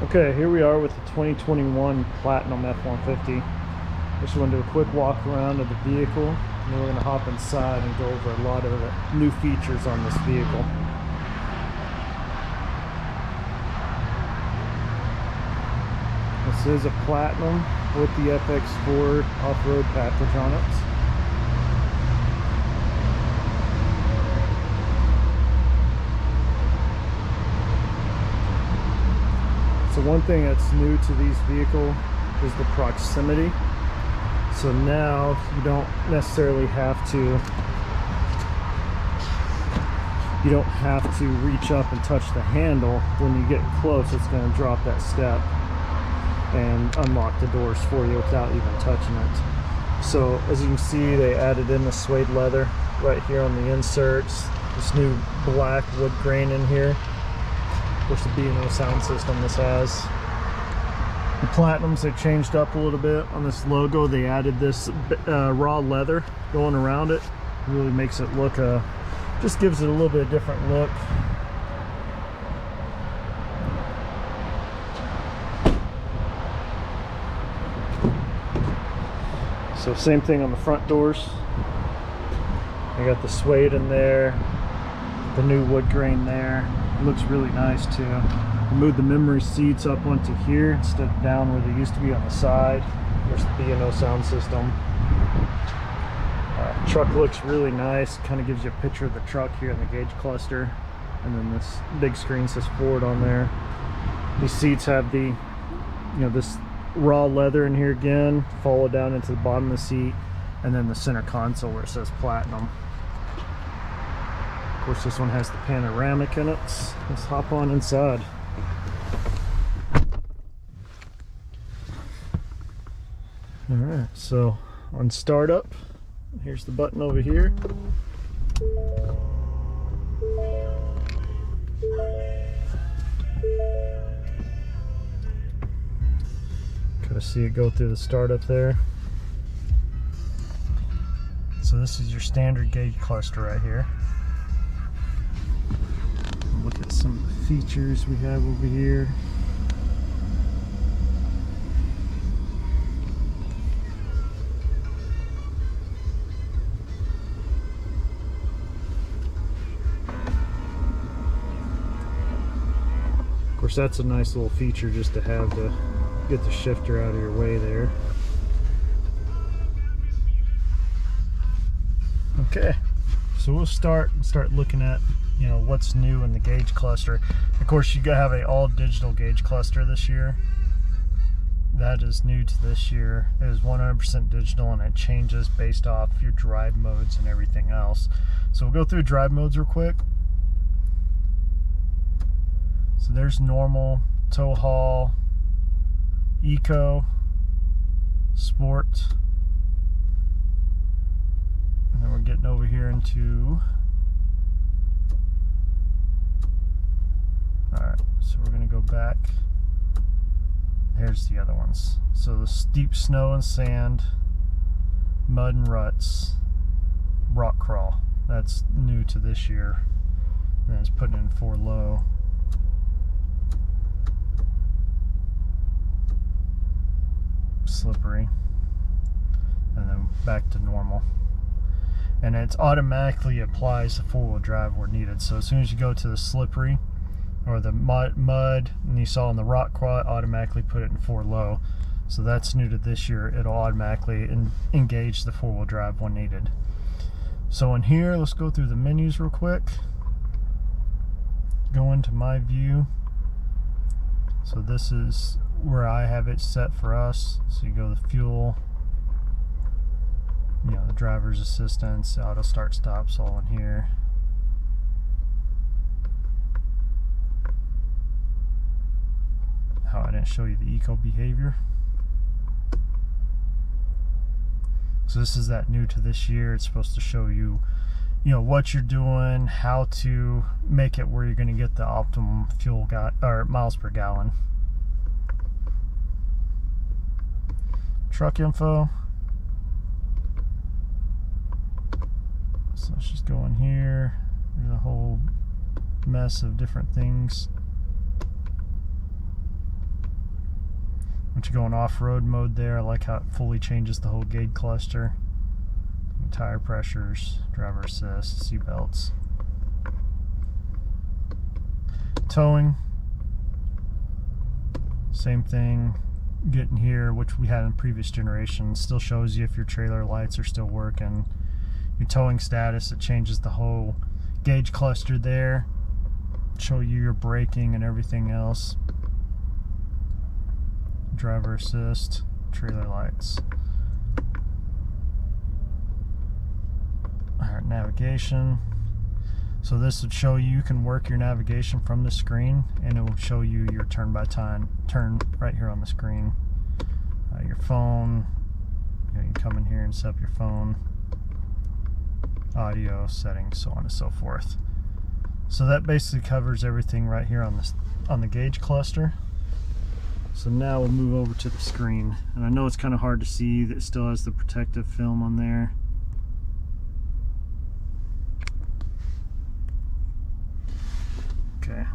Okay, here we are with the 2021 Platinum F150. Just want to do a quick walk around of the vehicle, and then we're going to hop inside and go over a lot of the new features on this vehicle. This is a Platinum with the FX4 off-road package on it. So one thing that's new to these vehicles is the proximity. So now you don't necessarily have to reach up and touch the handle. When you get close, it's going to drop that step and unlock the doors for you without even touching it. So as you can see, they added in the suede leather right here on the inserts. This new black wood grain in here. Of course, the B&O sound system this has. The Platinums, they changed up a little bit on this logo. They added this raw leather going around it. It really makes it look, just gives it a little bit of different look. So same thing on the front doors. I got the suede in there, the new wood grain there. It looks really nice too. I moved the memory seats up onto here instead of down where they used to be on the side. There's the B&O sound system. Truck looks really nice. Kind of gives you a picture of the truck here in the gauge cluster. And then this big screen says Ford on there. These seats have the, this raw leather in here again, followed down into the bottom of the seat, and then the center console where it says Platinum. Of course, this one has the panoramic in it. Let's hop on inside. Alright, so on startup, here's the button over here. Kind of see it go through the startup there. So this is your standard gauge cluster right here. Look at some of the features we have over here. Of course, that's a nice little feature just to have to get the shifter out of your way there. Okay, so we'll start looking at what's new in the gauge cluster. Of course, you gotta have an all digital gauge cluster this year. That is new to this year. It is 100% digital, and it changes based off your drive modes and everything else. So we'll go through drive modes real quick. So there's normal, tow haul, eco, sport, and then we're getting over here into, alright, so we're going to go back. Here's the other ones. So the steep snow and sand, mud and ruts, rock crawl. That's new to this year. And it's putting it in 4 low. Slippery, and then back to normal. And it automatically applies the 4-wheel drive where needed. So as soon as you go to the slippery or the mud and you saw in the rock crawl, it automatically put it in 4 low. So that's new to this year. It'll automatically engage the 4-wheel drive when needed. So in here, let's go through the menus real quick. Go into my view. So this is where I have it set for us. So you go to the fuel, the driver's assistance, auto start stops, all in here. How I didn't show you the eco behavior. So this is that new to this year. It's supposed to show you, what you're doing, how to make it where you're going to get the optimum fuel or miles per gallon. Truck info. So let's just go in here. There's a whole mess of different things. Once you go in off-road mode there, I like how it fully changes the whole gauge cluster. Tire pressures, driver assist, seat belts. Towing, same thing. Getting here, which we had in previous generations, still shows you if your trailer lights are still working. Your towing status, it changes the whole gauge cluster there. Show you your braking and everything else. Driver assist, trailer lights. Alright, navigation. So this would show you can work your navigation from the screen, and it will show you your turn right here on the screen. Your phone, you can come in here and set up your phone, audio settings, so on and so forth. So that basically covers everything right here on the gauge cluster. So now we'll move over to the screen, and I know it's kind of hard to see that it still has the protective film on there. Okay,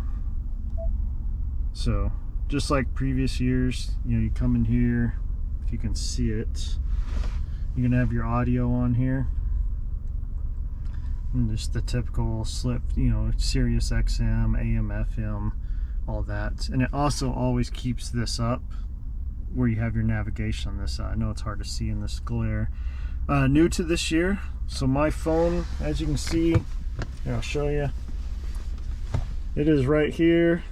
so just like previous years, you come in here, if you can see it, you're gonna have your audio on here, and just the typical slip, Sirius XM, AM, FM, all that. And it also always keeps this up where you have your navigation on this side. I know it's hard to see in this glare. New to this year, so my phone, as you can see, here, I'll show you. It is right here.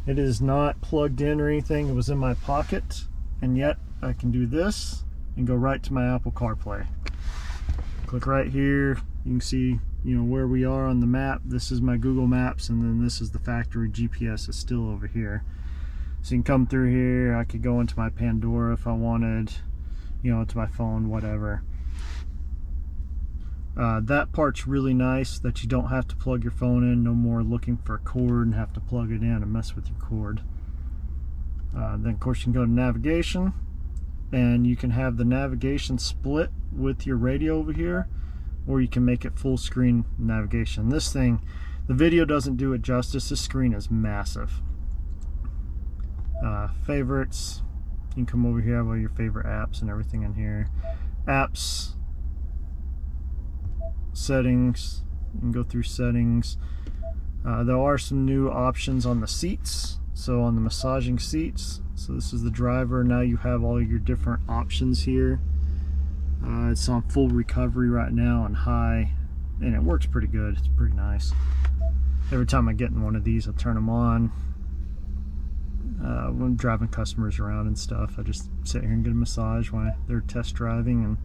It is not plugged in or anything. It was in my pocket, and yet I can do this and go right to my Apple CarPlay. Click right here. You can see, where we are on the map. This is my Google Maps, and then this is the factory GPS is still over here. So you can come through here. I could go into my Pandora if I wanted, to my phone, whatever. That part's really nice, that you don't have to plug your phone in, no more looking for a cord and have to plug it in and mess with your cord. Then of course you can go to navigation, and you can have the navigation split with your radio over here, or you can make it full screen navigation. This thing, the video doesn't do it justice. This screen is massive. Favorites, you can come over here, have all your favorite apps and everything in here. Apps, settings, you can go through settings. There are some new options on the seats, so on the massaging seats. So this is the driver. Now you have all your different options here. It's on full recovery right now and high, and it works pretty good. It's pretty nice. Every time I get in one of these, I turn them on. When I'm driving customers around and stuff, I just sit here and get a massage while they're test driving.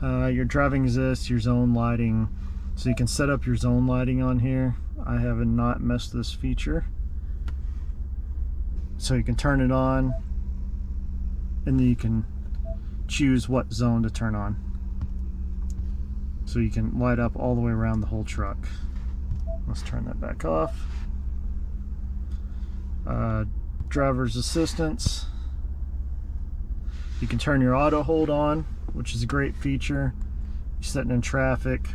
And your driving assist, your zone lighting, so you can set up your zone lighting on here. I have not messed this feature, so you can turn it on, and then you can choose what zone to turn on, so you can light up all the way around the whole truck. Let's turn that back off. Driver's assistance, you can turn your auto hold on, which is a great feature. You're sitting in traffic,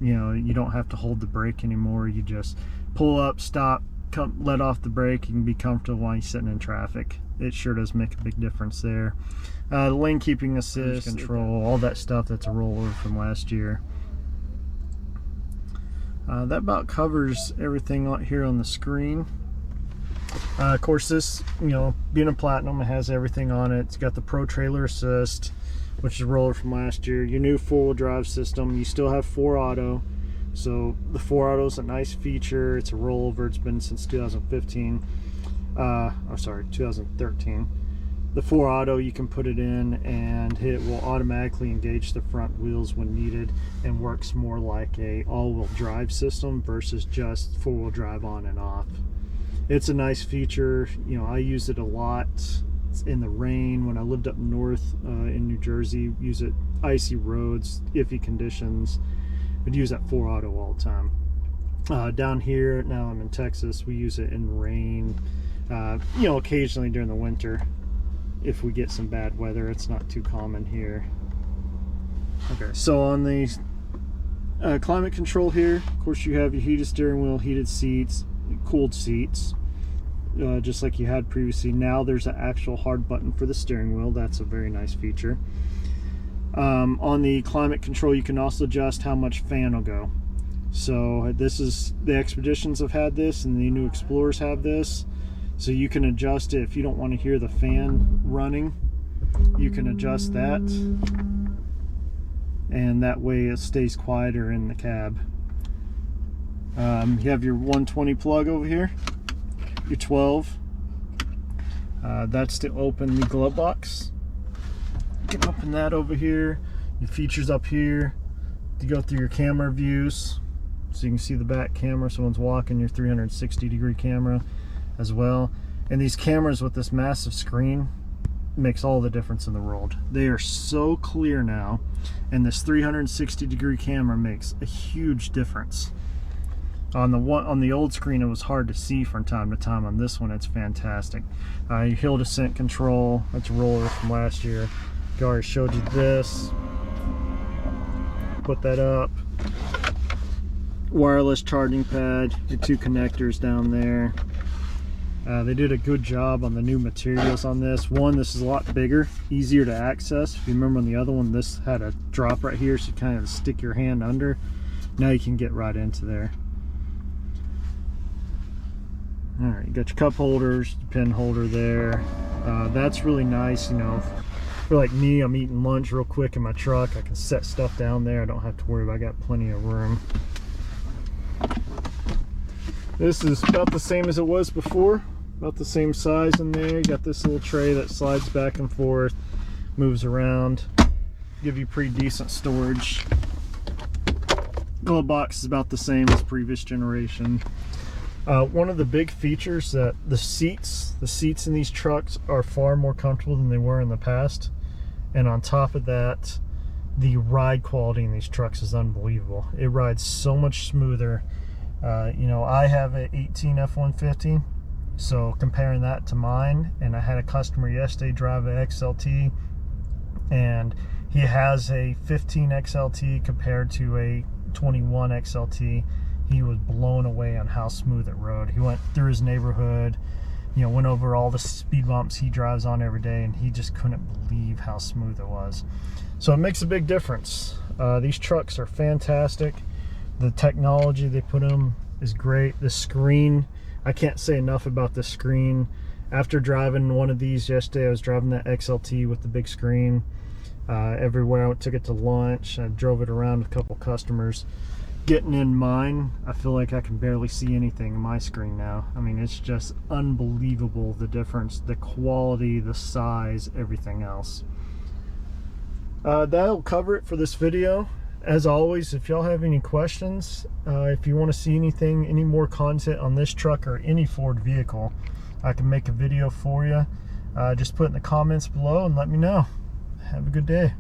you don't have to hold the brake anymore. You just pull up, stop, let off the brake. You can be comfortable while you're sitting in traffic. It sure does make a big difference there. Lane keeping assist, control, all that stuff, that's a rollover from last year. That about covers everything here on the screen. Of course, this, being a Platinum, it has everything on it. It's got the Pro Trailer Assist, which is a roller from last year. Your new four-wheel drive system. You still have 4Auto, so the 4Auto is a nice feature. It's a rollover. It's been since 2015. Sorry, 2013. The 4Auto, you can put it in, and it will automatically engage the front wheels when needed, and works more like a all-wheel drive system versus just four-wheel drive on and off. It's a nice feature. I use it a lot. It's in the rain when I lived up north in New Jersey. Use it icy roads, iffy conditions. Would use that 4Auto all the time. Down here now, I'm in Texas. We use it in rain. Occasionally during the winter, if we get some bad weather. It's not too common here. Okay, so on the climate control here, of course, you have your heated steering wheel, heated seats, cooled seats. just like you had previously. Now there's an actual hard button for the steering wheel. That's a very nice feature. On the climate control, you can also adjust how much fan will go. So this is, the Expeditions have had this, and the new Explorers have this. So you can adjust it if you don't want to hear the fan running. You can adjust that, and that way it stays quieter in the cab. You have your 120 plug over here, your 12. That's to open the glove box. You can open that over here. Your features up here to go through your camera views, so you can see the back camera. Someone's walking, your 360-degree camera as well. And these cameras with this massive screen makes all the difference in the world. They are so clear now, and this 360-degree camera makes a huge difference. On the old screen, it was hard to see from time to time. On this one, it's fantastic. Your hill descent control, that's a roller from last year. I already showed you this. Put that up. Wireless charging pad, your 2 connectors down there. They did a good job on the new materials on this. One, this is a lot bigger, easier to access. If you remember on the other one, this had a drop right here, so you kind of stick your hand under. Now you can get right into there. All right, you got your cup holders, pen holder there. That's really nice, you know. For like me, I'm eating lunch real quick in my truck. I can set stuff down there. I don't have to worry about. I got plenty of room. This is about the same as it was before. About the same size in there. You got this little tray that slides back and forth, moves around, give you pretty decent storage. Glove box is about the same as previous generation. One of the big features that the seats in these trucks are far more comfortable than they were in the past, and on top of that, the ride quality in these trucks is unbelievable. It rides so much smoother. You know, I have an 18 F150, so comparing that to mine, and I had a customer yesterday drive an XLT, and he has a 15 XLT compared to a 21 XLT. He was blown away on how smooth it rode. He went through his neighborhood, you know, went over all the speed bumps he drives on every day, and he just couldn't believe how smooth it was. So it makes a big difference. These trucks are fantastic. The technology they put in them is great. The screen, I can't say enough about the screen. After driving one of these yesterday, I was driving that XLT with the big screen everywhere. I took it to lunch. I drove it around with a couple customers. Getting in mine, I feel like I can barely see anything in my screen now. I mean, it's just unbelievable, the difference, the quality, the size, everything else. That'll cover it for this video. As always, if y'all have any questions, if you want to see anything, any more content on this truck or any Ford vehicle, I can make a video for you. Just put it in the comments below and let me know. Have a good day.